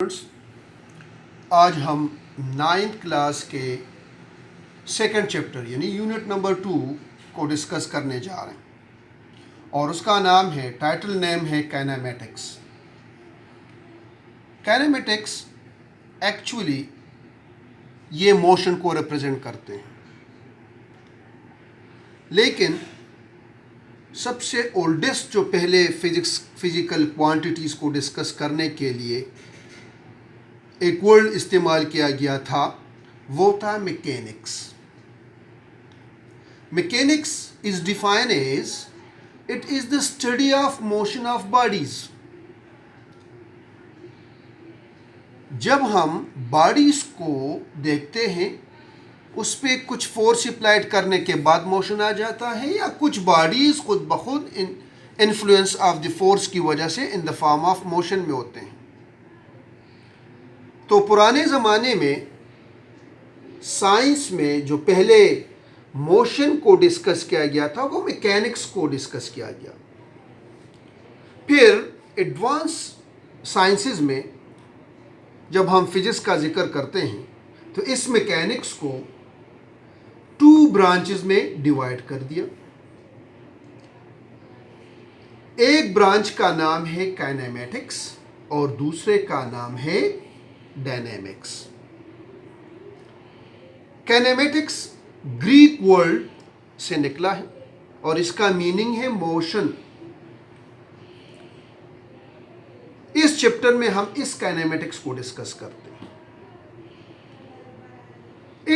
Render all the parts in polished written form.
Students, आज हम ninth class के सेकंड चैप्टर यानी यूनिट नंबर 2 को डिस्कस करने जा रहे हैं और उसका नाम है, टाइटल नेम है काइनेमेटिक्स। काइनेमेटिक्स एक्चुअली ये मोशन को रिप्रेजेंट करते हैं, लेकिन सबसे ओल्डेस्ट जो पहले फिजिकल क्वांटिटीज़ को डिस्कस करने के लिए एक वर्ड इस्तेमाल किया गया था, वो था mechanics. Mechanics is defined as it is the study of motion of bodies. जब हम बॉडीज को देखते हैं, उस पर कुछ फोर्स अप्लाइड करने के बाद मोशन आ जाता है, या कुछ बॉडीज खुद ब खुद इन्फ्लुएंस ऑफ द फोर्स की वजह से in the form of motion में होते हैं। तो पुराने ज़माने में साइंस में जो पहले मोशन को डिस्कस किया गया था, वो मैकेनिक्स को डिस्कस किया गया। फिर एडवांस साइंसेस में जब हम फिजिक्स का जिक्र करते हैं, तो इस मैकेनिक्स को 2 ब्रांचेस में डिवाइड कर दिया। एक ब्रांच का नाम है काइनेमेटिक्स और दूसरे का नाम है डायनेमिक्स। काइनेमेटिक्स ग्रीक वर्ड से निकला है और इसका मीनिंग है मोशन। इस चैप्टर में हम इस काइनेमेटिक्स को डिस्कस करते हैं।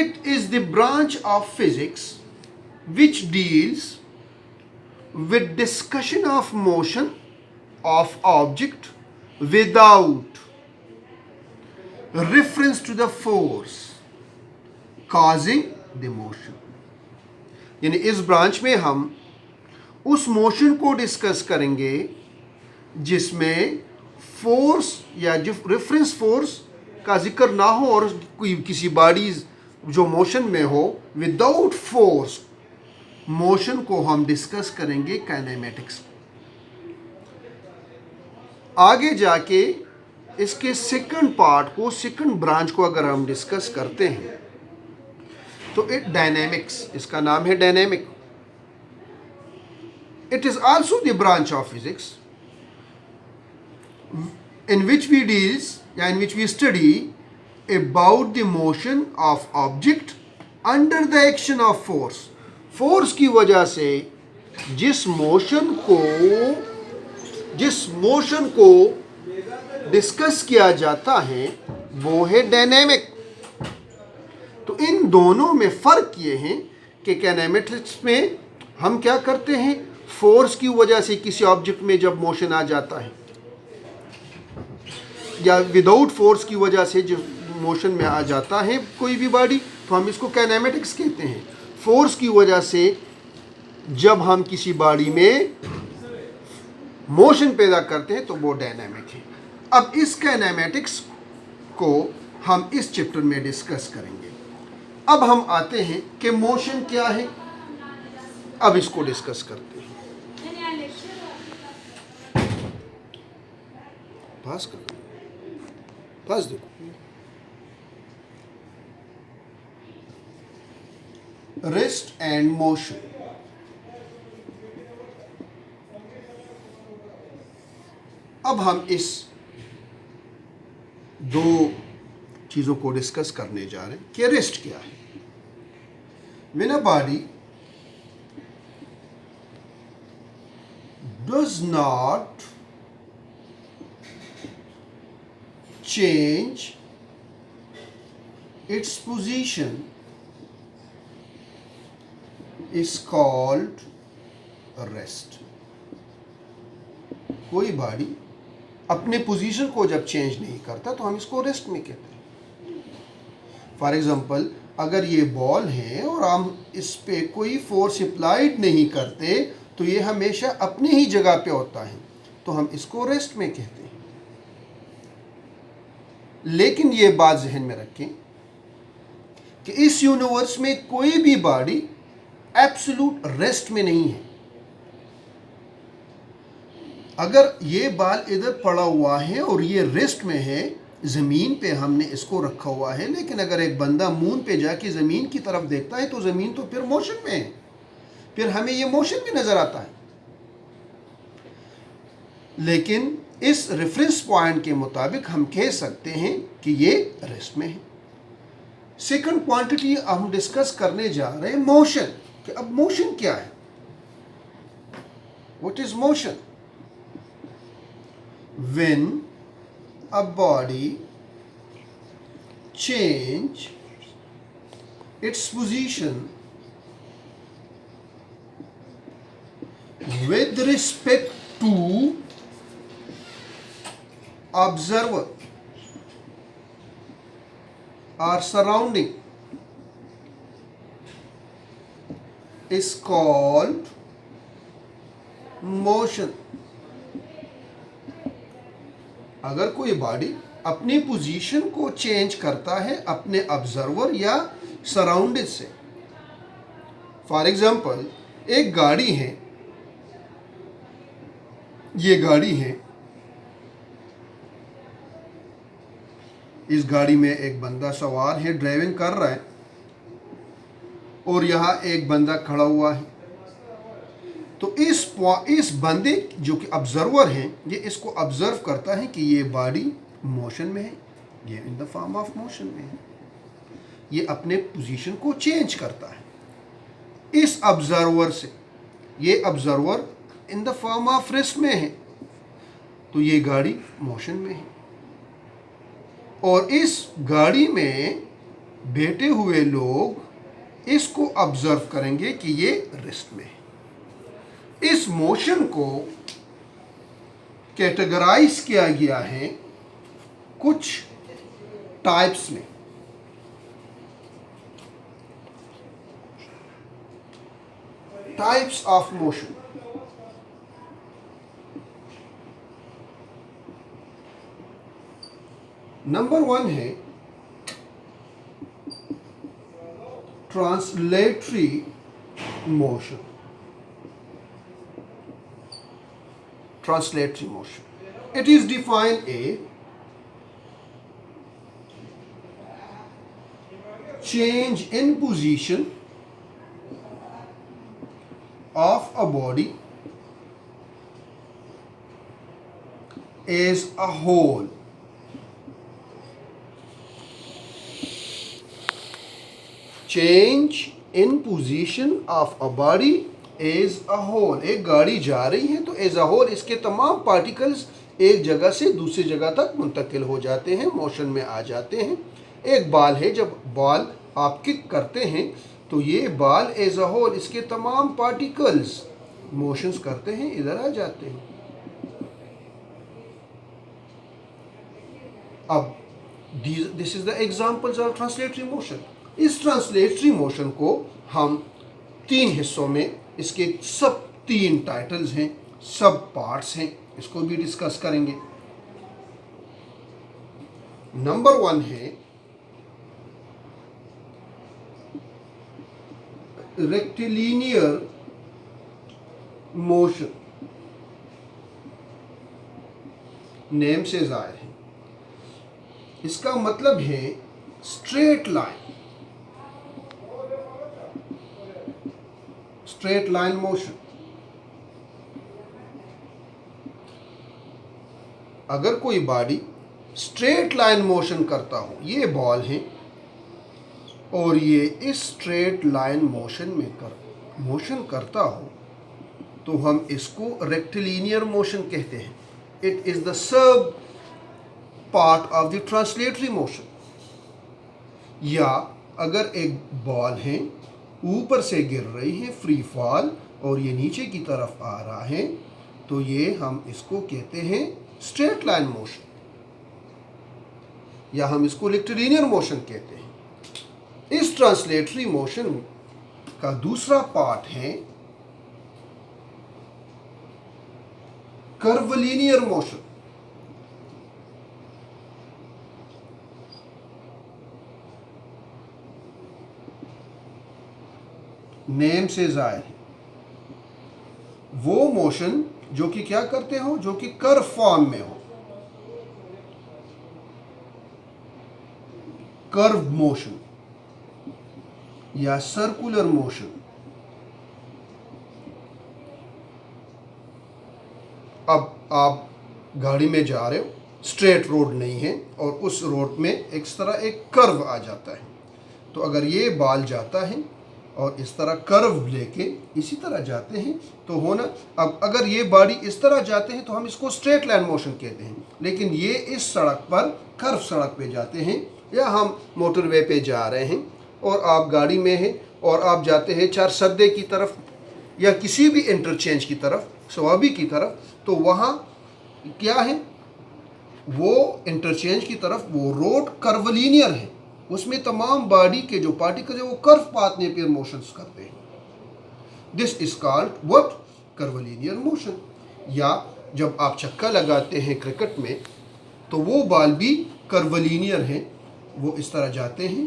It is the branch of physics which deals with discussion of motion of object without reference to the force causing the motion। यानी इस ब्रांच में हम उस मोशन को डिस्कस करेंगे जिसमें फोर्स या जो रेफरेंस फोर्स का जिक्र ना हो और कोई किसी बॉडी जो मोशन में हो, विदाउट फोर्स मोशन को हम डिस्कस करेंगे काइनेमेटिक्स। आगे जाके इसके सेकंड पार्ट को, सेकंड ब्रांच को अगर हम डिस्कस करते हैं, तो इट डायनेमिक्स, इसका नाम है dynamic. It is also the branch of physics in which we deals या in which we study about the motion of object under the action of force. Force की वजह से जिस मोशन को डिस्कस किया जाता है वो है डायनेमिक। तो इन दोनों में फ़र्क ये है कि काइनेमेटिक्स में हम क्या करते हैं, फोर्स की वजह से किसी ऑब्जेक्ट में जब मोशन आ जाता है या विदाउट फोर्स की वजह से जो मोशन में आ जाता है कोई भी बॉडी, तो हम इसको काइनेमेटिक्स कहते हैं। फोर्स की वजह से जब हम किसी बॉडी में मोशन पैदा करते हैं तो वो डायनेमिक है। अब इस काइनेमेटिक्स को हम इस चैप्टर में डिस्कस करेंगे। अब हम आते हैं कि मोशन क्या है, अब इसको डिस्कस करते हैं। पास देखो, रेस्ट एंड मोशन। अब हम इस 2 चीज़ों को डिस्कस करने जा रहे हैं कि रेस्ट क्या है। When a body does not change its position is called rest। कोई बॉडी अपने पोजीशन को जब चेंज नहीं करता तो हम इसको रेस्ट में कहते हैं। फॉर एग्जांपल, अगर ये बॉल है और हम इस पे कोई फोर्स अप्लाइड नहीं करते तो ये हमेशा अपनी ही जगह पे होता है, तो हम इसको रेस्ट में कहते हैं। लेकिन ये बात जहन में रखें कि इस यूनिवर्स में कोई भी बॉडी एब्सोल्यूट रेस्ट में नहीं है। अगर ये बाल इधर पड़ा हुआ है और ये रेस्ट में है, ज़मीन पे हमने इसको रखा हुआ है, लेकिन अगर एक बंदा मून पे जाके ज़मीन की तरफ देखता है तो ज़मीन तो फिर मोशन में है, फिर हमें ये मोशन में नज़र आता है। लेकिन इस रेफरेंस पॉइंट के मुताबिक हम कह सकते हैं कि ये रेस्ट में है। सेकंड क्वांटिटी हम डिस्कस करने जा रहे हैं मोशन, कि अब मोशन क्या है, what is motion? When a body change its position with respect to observer or surrounding is called motion। अगर कोई बॉडी अपनी पोजीशन को चेंज करता है अपने ऑब्जर्वर या सराउंडेड से, फॉर एग्जांपल एक गाड़ी है, ये गाड़ी है, इस गाड़ी में एक बंदा सवार है, ड्राइविंग कर रहा है, और यहाँ एक बंदा खड़ा हुआ है। तो इस बंदे जो कि ऑब्जर्वर है, ये इसको ऑब्जर्व करता है कि ये बॉडी मोशन में है, ये in the form of motion में है, ये अपने पोजीशन को चेंज करता है इस ऑब्जर्वर से। ये observer in the form of rest में है, तो ये गाड़ी मोशन में है, और इस गाड़ी में बैठे हुए लोग इसको ऑब्जर्व करेंगे कि ये रेस्ट में है। इस मोशन को कैटेगराइज किया गया है कुछ टाइप्स में। टाइप्स ऑफ मोशन, नंबर 1 है translatory motion. Translatory motion. It is defined a change in position of a body as a whole. Change in position of a body as a whole. एक गाड़ी जा रही है तो as a whole इसके तमाम particles एक जगह से दूसरी जगह तक मुंतकिल हो जाते हैं, मोशन में आ जाते हैं। एक बॉल है, जब बॉल आप किक करते हैं तो ये बॉल एज अ होल इसके तमाम पार्टिकल्स मोशंस करते हैं, इधर आ जाते हैं। अब this is the examples of translatory motion. इस ट्रांसलेटरी मोशन को हम 3 हिस्सों में, इसके सब 3 टाइटल्स हैं, सब पार्ट्स हैं, इसको भी डिस्कस करेंगे। नंबर 1 है रेक्टिलिनियर मोशन, नेम से जाहिर है। इसका मतलब है straight line, straight line motion. अगर कोई बॉडी स्ट्रेट लाइन मोशन करता हो, ये बॉल है और ये इस स्ट्रेट लाइन मोशन में मोशन करता हो, तो हम इसको रेक्टिलिनियर मोशन कहते हैं। It is the sub part of the translatory motion. या अगर एक बॉल है, ऊपर से गिर रही है, फ्री फॉल, और ये नीचे की तरफ आ रहा है, तो ये हम इसको कहते हैं स्ट्रेट लाइन मोशन, या हम इसको रेक्टिलिनियर मोशन कहते हैं। इस ट्रांसलेटरी मोशन का दूसरा पार्ट है कर्वलिनियर मोशन। नेम से जाहिर है, वो मोशन जो कि क्या करते हो, जो कि कर्व फॉर्म में हो। कर्व मोशन या सर्कुलर मोशन, अब आप गाड़ी में जा रहे हो, स्ट्रेट रोड नहीं है और उस रोड में इस तरह एक कर्व आ जाता है, तो अगर ये बाल जाता है और इस तरह कर्व लेके इसी तरह जाते हैं तो होना, अब अगर ये बॉडी इस तरह जाते हैं तो हम इसको स्ट्रेट लाइन मोशन कहते हैं, लेकिन ये इस सड़क पर कर्व सड़क पे जाते हैं, या हम मोटरवे पे जा रहे हैं और आप गाड़ी में हैं और आप जाते हैं चार सद्दे की तरफ या किसी भी इंटरचेंज की तरफ, सवाबी की तरफ, तो वहाँ क्या है, वो इंटरचेंज की तरफ वो रोड कर्वलीनियर है, उसमें तमाम बॉडी के जो पार्टिकल्स है वो कर्व पाथ में पेयर मोशंस करते हैं। This is called what, curvilinear motion. या जब आप छक्का लगाते हैं क्रिकेट में तो वो बॉल भी कर्वलीनियर है, वो इस तरह जाते हैं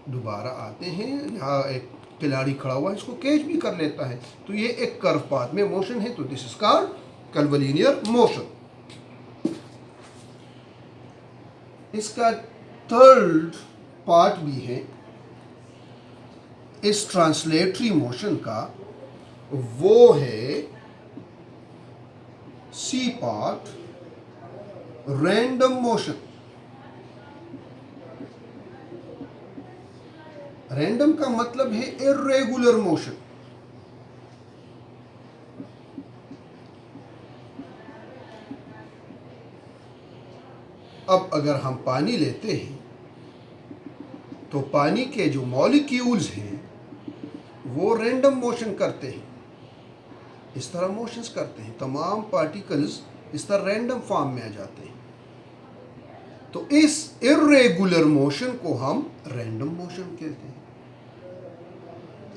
दोबारा आते हैं, यहाँ एक खिलाड़ी खड़ा हुआ है इसको कैच भी कर लेता है, तो ये एक कर्व पाथ में मोशन है, तो this is called curvilinear motion. इसका थर्ड पार्ट भी है इस ट्रांसलेटरी मोशन का, वो है C part, random motion. Random का मतलब है इर्रेगुलर मोशन। अब अगर हम पानी लेते हैं तो पानी के जो मॉलिक्यूल्स हैं वो रैंडम मोशन करते हैं, इस तरह मोशंस करते हैं, तमाम पार्टिकल्स इस तरह रैंडम फॉर्म में आ जाते हैं, तो इस इर्रेगुलर मोशन को हम रैंडम मोशन कहते हैं।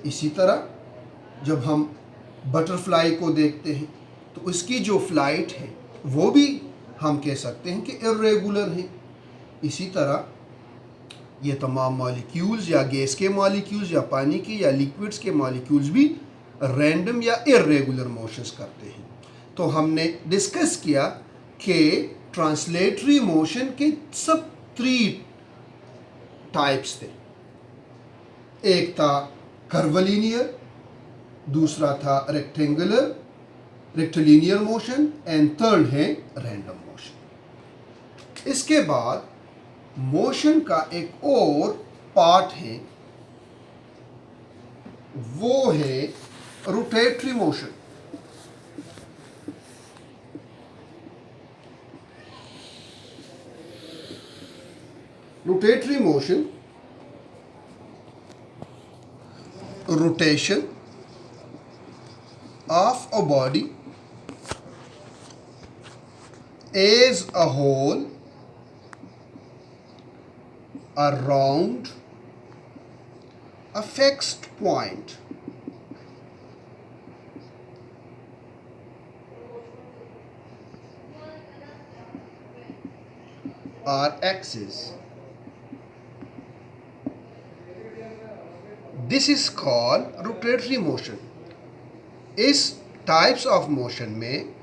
इसी तरह जब हम बटरफ्लाई को देखते हैं तो उसकी जो फ्लाइट है वो भी हम कह सकते हैं कि इर्रेगुलर है। इसी तरह ये तमाम मॉलिक्यूल्स या गैस के मॉलिक्यूल्स या पानी के या लिक्विड्स के मॉलिक्यूल्स भी रैंडम या इर्रेगुलर मोशंस करते हैं। तो हमने डिस्कस किया कि ट्रांसलेटरी मोशन के सब 3 टाइप्स थे, एक था कर्वलीनियर, दूसरा था रेक्टिलिनियर मोशन एंड थर्ड है रैंडम मोशन। इसके बाद मोशन का एक और पार्ट है, वो है rotatory motion. Rotatory motion, rotation of a body as a whole around a fixed point or axis. This is called rotatory motion. इस टाइप्स ऑफ मोशन में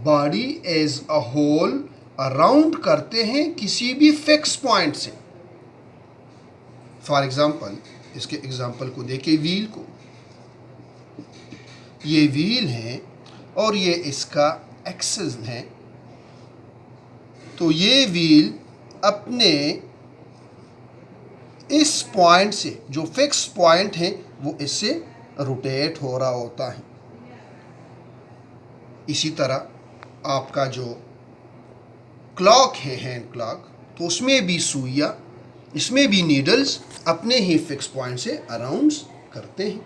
body as a whole around करते हैं किसी भी fix point से। For example, इसके example को देखें, व्हील को, ये व्हील है और ये इसका एक्सिस है, तो ये व्हील अपने इस पॉइंट से, जो फिक्स पॉइंट है, वो इससे रोटेट हो रहा होता है। इसी तरह आपका जो क्लॉक है, हैंड क्लॉक, तो उसमें भी सुइयाँ, इसमें भी नीडल्स अपने ही फिक्स पॉइंट से अराउंड करते हैं।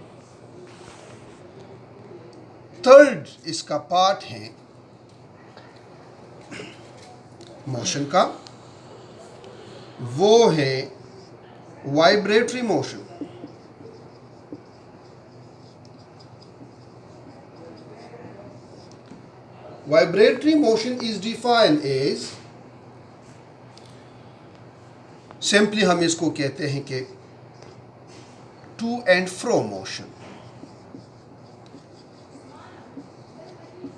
थर्ड इसका पार्ट है मोशन का, वो है vibratory motion. Vibratory motion is defined as, simply हम इसको कहते हैं कि to and fro motion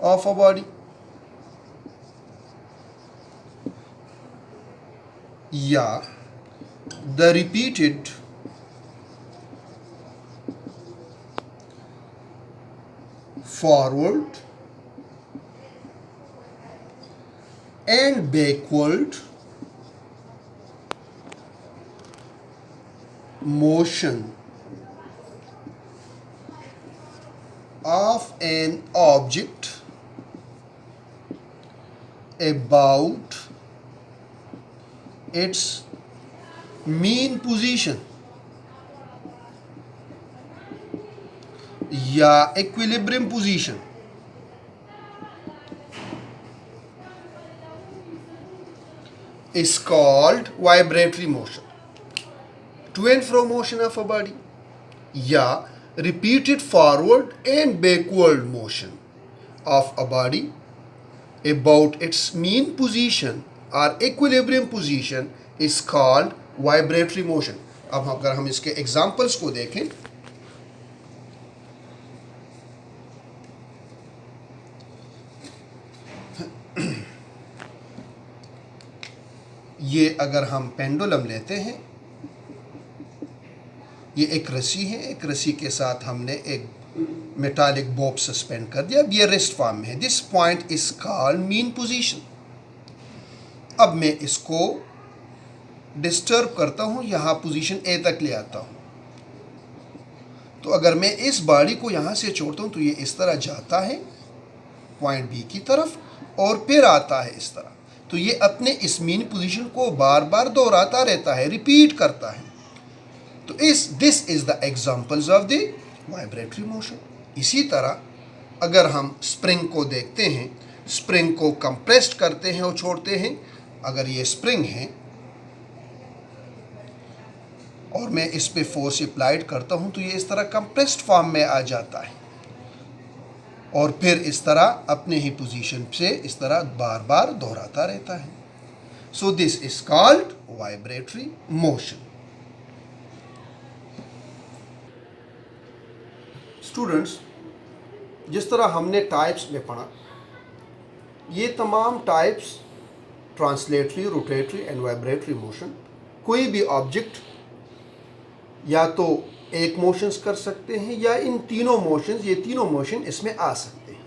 of a body, या the repeated forward and backward motion of an object about its mean position या equilibrium position is called vibratory motion. To and fro motion of a body या repeated forward and backward motion of a body about its mean position or equilibrium position is called vibratory motion. अब अगर हम इसके examples को देखें, ये अगर हम पेंडुलम लेते हैं, ये एक रस्सी है, एक रस्सी के साथ हमने एक मेटालिक बॉब सस्पेंड कर दिया, अब ये रेस्ट फॉर्म में है. This point is called mean position. अब मैं इसको डिस्टर्ब करता हूँ, यहाँ पोजीशन ए तक ले आता हूँ. तो अगर मैं इस बॉडी को यहाँ से छोड़ता हूँ तो ये इस तरह जाता है पॉइंट बी की तरफ और फिर आता है इस तरह. तो ये अपने इस मीन पोजीशन को बार बार दोहराता रहता है, रिपीट करता है. तो this is the examples of the vibratory motion. इसी तरह अगर हम स्प्रिंग को देखते हैं, स्प्रिंग को कंप्रेस्ड करते हैं और छोड़ते हैं. अगर ये स्प्रिंग है और मैं इस पे फोर्स अप्लाइड करता हूं तो ये इस तरह कंप्रेस्ड फॉर्म में आ जाता है और फिर इस तरह अपने ही पोजीशन से इस तरह बार बार दोहराता रहता है. So this is called vibratory motion. Students, जिस तरह हमने टाइप्स में पढ़ा, ये तमाम types translatory, rotatory and vibratory motion, कोई भी ऑब्जेक्ट या तो एक मोशंस कर सकते हैं या इन तीनों मोशंस, ये तीनों मोशन इसमें आ सकते हैं.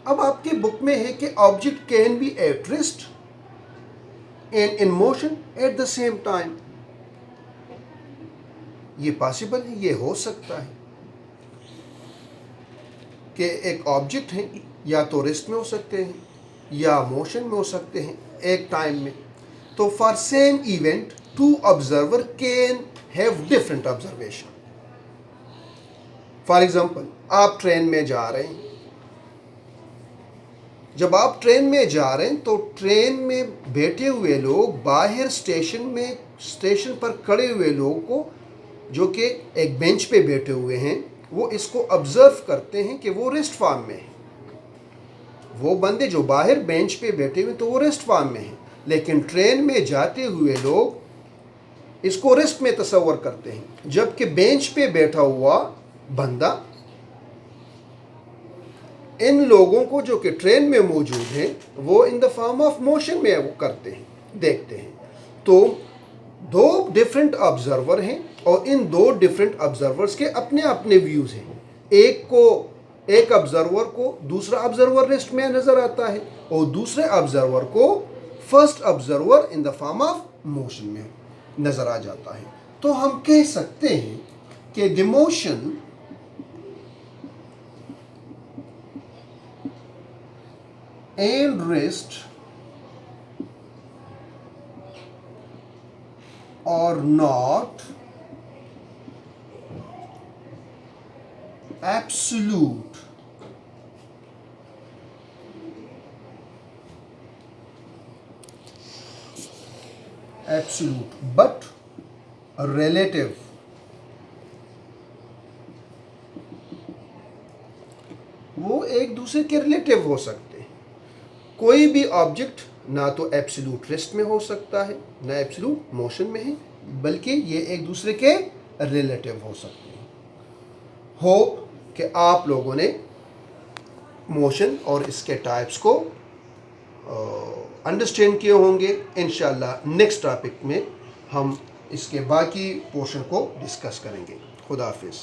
अब आपके बुक में है कि object can be at rest and in motion at the same time. ये पॉसिबल है, ये हो सकता है कि एक ऑब्जेक्ट है या तो रेस्ट में हो सकते हैं या मोशन में हो सकते हैं एक टाइम में. तो for same event two observer can have different observation. For example, आप ट्रेन में जा रहे हैं. जब आप ट्रेन में जा रहे हैं तो ट्रेन में बैठे हुए लोग बाहर स्टेशन पर खड़े हुए लोगों को, जो कि एक बेंच पे बैठे हुए हैं, वो इसको ऑब्जर्व करते हैं कि वो रेस्ट फॉर्म में है. वो बंदे जो बाहर बेंच पे बैठे हुए तो वो रेस्ट फॉर्म में है, लेकिन ट्रेन में जाते हुए लोग इसको रेस्ट में तस्वर करते हैं, जबकि बेंच पे बैठा हुआ बंदा इन लोगों को जो कि ट्रेन में मौजूद हैं वो in the form of motion में वो करते हैं, देखते हैं. तो दो डिफरेंट ऑब्जर्वर हैं और इन दो डिफरेंट ऑब्जर्वर्स के अपने अपने व्यूज़ हैं. एक ऑब्जर्वर को दूसरा ऑब्जर्वर रेस्ट में नज़र आता है और दूसरे ऑब्जर्वर को first observer in the form of motion में नज़र आ जाता है. तो हम कह सकते हैं कि the motion and rest or not absolute but relative. वो एक दूसरे के रिलेटिव हो सकते हैं. कोई भी ऑब्जेक्ट ना तो एब्सोल्यूट रेस्ट में हो सकता है ना एब्सोल्यूट मोशन में है, बल्कि ये एक दूसरे के रिलेटिव हो सकते हैं. होप कि आप लोगों ने मोशन और इसके टाइप्स को अंडरस्टैंड किए होंगे। इंशाल्लाह नेक्स्ट टॉपिक में हम इसके बाकी पोर्शन को डिस्कस करेंगे। खुदा हाफिज़।